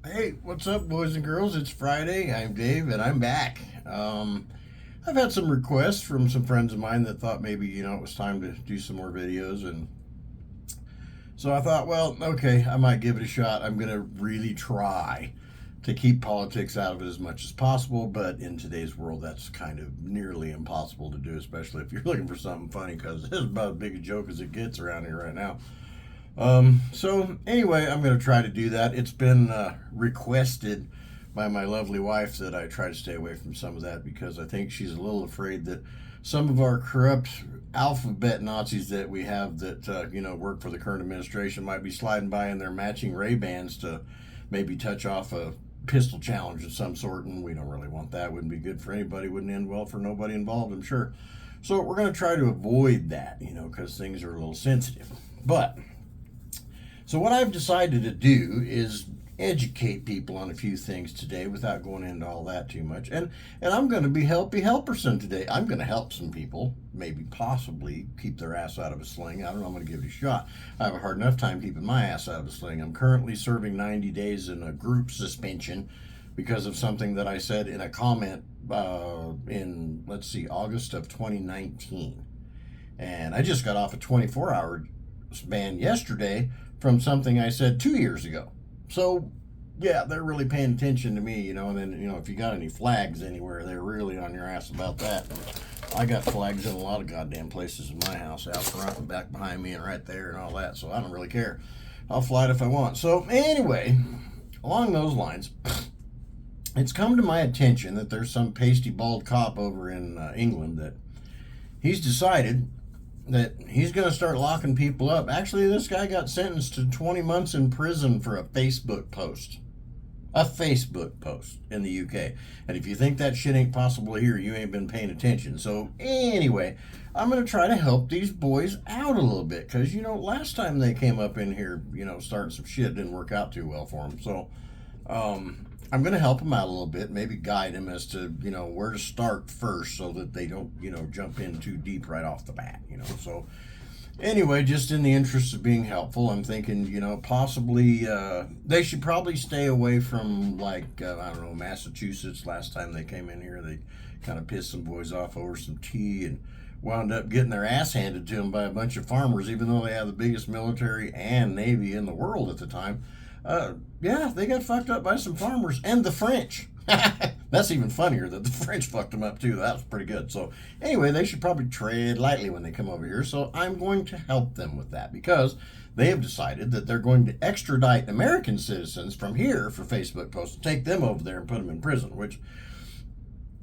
Hey, what's up, boys and girls? It's Friday. I'm Dave, and I'm back. I've had some requests from some friends of mine that thought maybe it was time to do some more videos, and so I thought, well, okay, I might give it a shot. I'm gonna really try to keep politics out of it as much as possible, but in today's world, that's kind of nearly impossible to do, especially if you're looking for something funny, because it's about as big a joke as it gets around here right now. So anyway, I'm going to try to do that. It's been requested by my lovely wife that I try to stay away from some of that because I think she's a little afraid that some of our corrupt alphabet Nazis that we have that work for the current administration might be sliding by in their matching Ray Bans to maybe touch off a pistol challenge of some sort, and we don't really want that. Wouldn't be good for anybody. Wouldn't end well for nobody involved, I'm sure. So we're going to try to avoid that, because things are a little sensitive. But so what I've decided to do is educate people on a few things today without going into all that too much. And I'm going to be Helpy Helperson today. I'm going to help some people, maybe possibly keep their ass out of a sling. I don't know, I'm going to give it a shot. I have a hard enough time keeping my ass out of a sling. I'm currently serving 90 days in a group suspension because of something that I said in a comment in, let's see, August of 2019. And I just got off a 24-hour ban yesterday from something I said 2 years ago. So, yeah, they're really paying attention to me, and then, if you got any flags anywhere, they're really on your ass about that. I got flags in a lot of goddamn places in my house, out front and back behind me and right there and all that, so I don't really care. I'll fly it if I want. So, anyway, along those lines, it's come to my attention that there's some pasty bald cop over in England that he's decided that he's going to start locking people up. Actually, this guy got sentenced to 20 months in prison for a Facebook post. A Facebook post in the UK. And if you think that shit ain't possible here, you ain't been paying attention. So, anyway, I'm going to try to help these boys out a little bit. Because, last time they came up in here, starting some shit didn't work out too well for them. So, I'm going to help them out a little bit, maybe guide them as to, where to start first so that they don't, jump in too deep right off the bat. So, anyway, just in the interest of being helpful, I'm thinking, possibly they should probably stay away from, like, I don't know, Massachusetts. Last time they came in here, they kind of pissed some boys off over some tea and wound up getting their ass handed to them by a bunch of farmers, even though they had the biggest military and navy in the world at the time. Yeah, they got fucked up by some farmers and the French. That's even funnier that the French fucked them up too. That was pretty good. So anyway, they should probably tread lightly when they come over here. So I'm going to help them with that because they have decided that they're going to extradite American citizens from here for Facebook posts, take them over there and put them in prison, which,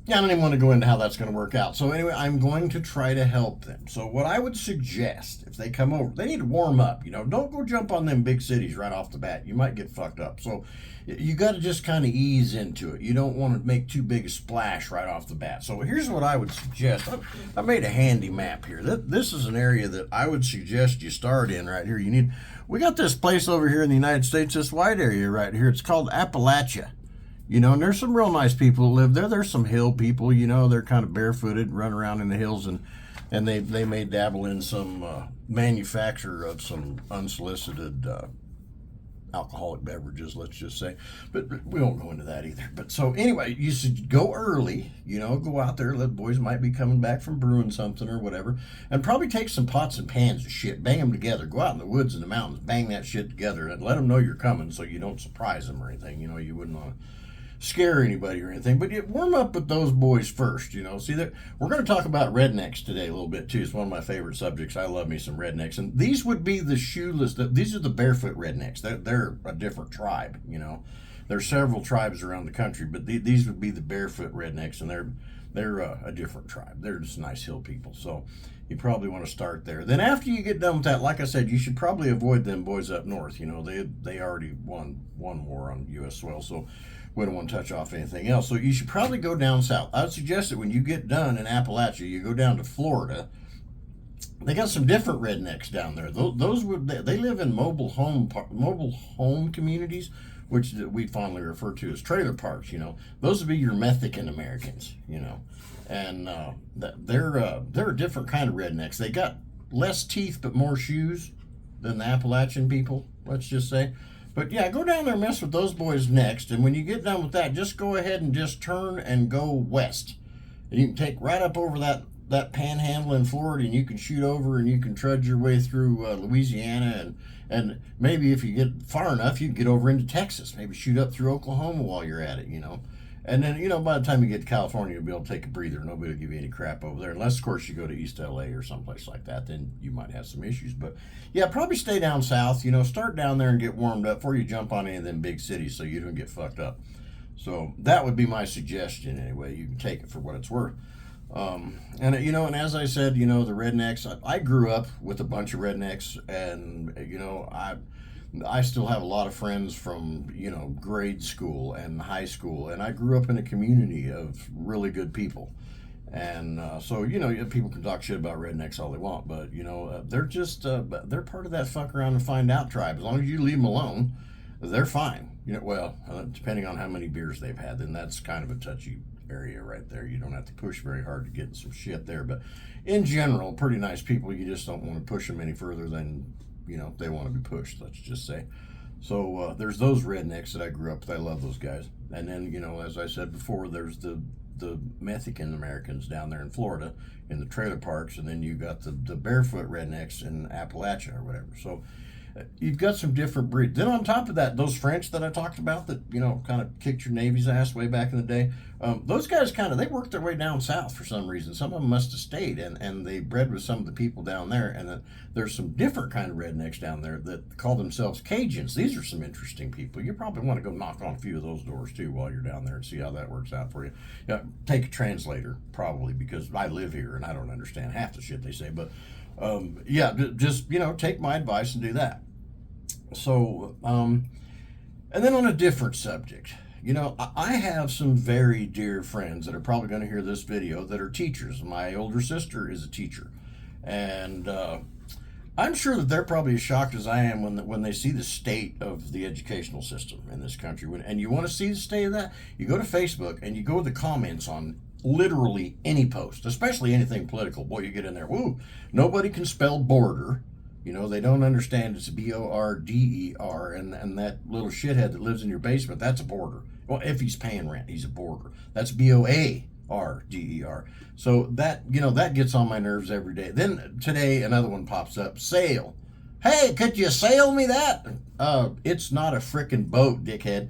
yeah, I don't even want to go into how that's going to work out. So anyway, I'm going to try to help them. So what I would suggest, if they come over, they need to warm up. Don't go jump on them big cities right off the bat. You might get fucked up. So you got to just kind of ease into it. You don't want to make too big a splash right off the bat. So here's what I would suggest. I made a handy map here. This is an area that I would suggest you start in right here. We got this place over here in the United States, this white area right here. It's called Appalachia. And there's some real nice people who live there. There's some hill people, they're kind of barefooted, run around in the hills, and they may dabble in some manufacture of some unsolicited alcoholic beverages, let's just say. But we won't go into that either. But so anyway, you should go early, go out there. The boys might be coming back from brewing something or whatever, and probably take some pots and pans of shit, bang them together. Go out in the woods and the mountains, bang that shit together, and let them know you're coming so you don't surprise them or anything. You wouldn't want to scare anybody or anything, but you warm up with those boys first. See that we're going to talk about rednecks today a little bit too. It's one of my favorite subjects. I love me some rednecks, and these would be the shoeless. These are the barefoot rednecks. They're a different tribe. There's several tribes around the country, but these would be the barefoot rednecks, and they're a different tribe. They're just nice hill people. So you probably want to start there. Then after you get done with that, like I said, you should probably avoid them boys up north. They already won one war on U.S. soil, so we don't want to touch off anything else. So you should probably go down south. I would suggest that when you get done in Appalachia, you go down to Florida. They got some different rednecks down there. They live in mobile home communities, which we fondly refer to as trailer parks. Those would be your Mexican Americans. And they're a different kind of rednecks. They got less teeth but more shoes than the Appalachian people. Let's just say. But yeah, go down there and mess with those boys next. And when you get done with that, just go ahead and just turn and go west. And you can take right up over that panhandle in Florida, and you can shoot over and you can trudge your way through Louisiana, and maybe if you get far enough, you can get over into Texas. Maybe shoot up through Oklahoma while you're at it, you know. And then, you know, by the time you get to California, you'll be able to take a breather. Nobody will give you any crap over there. Unless, of course, you go to East LA or someplace like that. Then you might have some issues. But, yeah, probably stay down south. You know, start down there and get warmed up before you jump on any of them big cities so you don't get fucked up. So that would be my suggestion anyway. You can take it for what it's worth. And, you know, and as I said, you know, the rednecks, I grew up with a bunch of rednecks, and, you know, I still have a lot of friends from, you know, grade school and high school, and I grew up in a community of really good people. And so, you know, people can talk shit about rednecks all they want, but, you know, they're just, they're part of that fuck around and find out tribe. As long as you leave them alone, they're fine. You know, well, depending on how many beers they've had, then that's kind of a touchy area right there. You don't have to push very hard to get some shit there. But in general, pretty nice people. You just don't want to push them any further than, you know, they want to be pushed, let's just say. So there's those rednecks that I grew up with. I love those guys. And then, you know, as I said before, there's the Mexican Americans down there in Florida in the trailer parks, and then you got the barefoot rednecks in Appalachia or whatever. So you've got some different breeds. Then on top of that, those French that I talked about that, you know, kind of kicked your Navy's ass way back in the day, those guys they worked their way down south for some reason. Some of them must have stayed, and they bred with some of the people down there. And there's some different kind of rednecks down there that call themselves Cajuns. These are some interesting people. You probably want to go knock on a few of those doors too while you're down there and see how that works out for you. Yeah, take a translator probably, because I live here and I don't understand half the shit they say. But yeah, just, you know, take my advice and do that. So, and then on a different subject, you know, I have some very dear friends that are probably going to hear this video that are teachers. My older sister is a teacher, and I'm sure that they're probably as shocked as I am when they see the state of the educational system in this country. And you want to see the state of that, you go to Facebook and you go to the comments on literally any post, especially anything political. Boy, you get in there, woo, nobody can spell border. You know, they don't understand it's BORDER, and that little shithead that lives in your basement, that's a border. Well, if he's paying rent, he's a border. That's BOARDER. So that, you know, that gets on my nerves every day. Then today, another one pops up, sail. Hey, could you sail me that? It's not a frickin' boat, dickhead.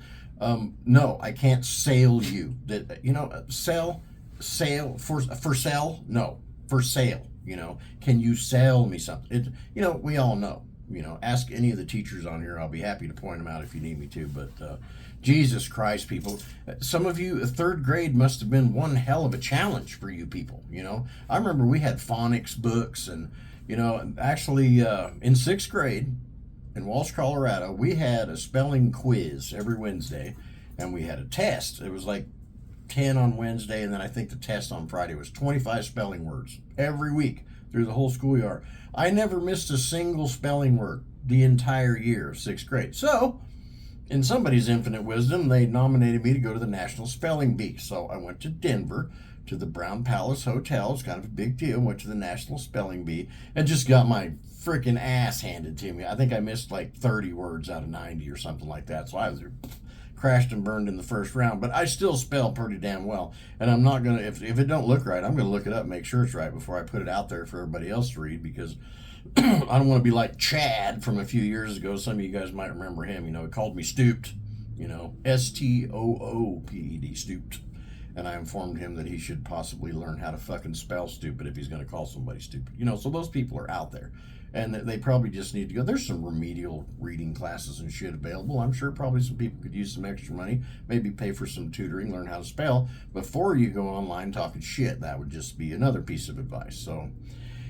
No, I can't sail you. You know, sail, for sale? No, for sale. You know, can you sell me something? You know, we all know. You know, ask any of the teachers on here. I'll be happy to point them out if you need me to. But Jesus Christ, people. Some of you, third grade must have been one hell of a challenge for you people. You know, I remember we had phonics books. And, you know, actually in sixth grade in Walsh, Colorado, we had a spelling quiz every Wednesday. And we had a test. It was like 10 on Wednesday, and then I think the test on Friday was 25 spelling words every week through the whole school year. I never missed a single spelling word the entire year of sixth grade. So, in somebody's infinite wisdom, they nominated me to go to the National Spelling Bee. So I went to Denver to the Brown Palace Hotel. It's kind of a big deal. Went to the National Spelling Bee and just got my freaking ass handed to me. I think I missed like 30 words out of 90 or something like that. So I was crashed and burned in the first round, but I still spell pretty damn well. And I'm not gonna, if it don't look right, I'm gonna look it up and make sure it's right before I put it out there for everybody else to read, because I don't want to be like Chad from a few years ago. Some of you guys might remember him. You know, he called me stooped. You know, STOOPED, stooped. And I informed him that he should possibly learn how to fucking spell stupid if he's going to call somebody stupid. You know, so those people are out there. And they probably just need to go. There's some remedial reading classes and shit available. I'm sure probably some people could use some extra money, maybe pay for some tutoring, learn how to spell before you go online talking shit. That would just be another piece of advice. So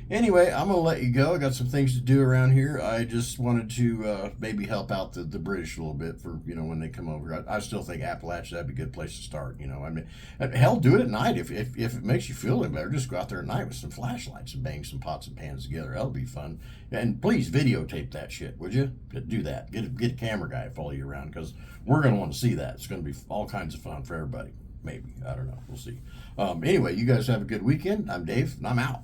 anyway, I'm going to let you go. I got some things to do around here. I just wanted to maybe help out the British a little bit for, you know, when they come over. I still think Appalachia, that'd be a good place to start, you know. I mean, hell, do it at night. If it makes you feel any better, just go out there at night with some flashlights and bang some pots and pans together. That'll be fun. And please videotape that shit, would you? Do that. Get a camera guy to follow you around, because we're going to want to see that. It's going to be all kinds of fun for everybody. Maybe. I don't know. We'll see. Anyway, you guys have a good weekend. I'm Dave, and I'm out.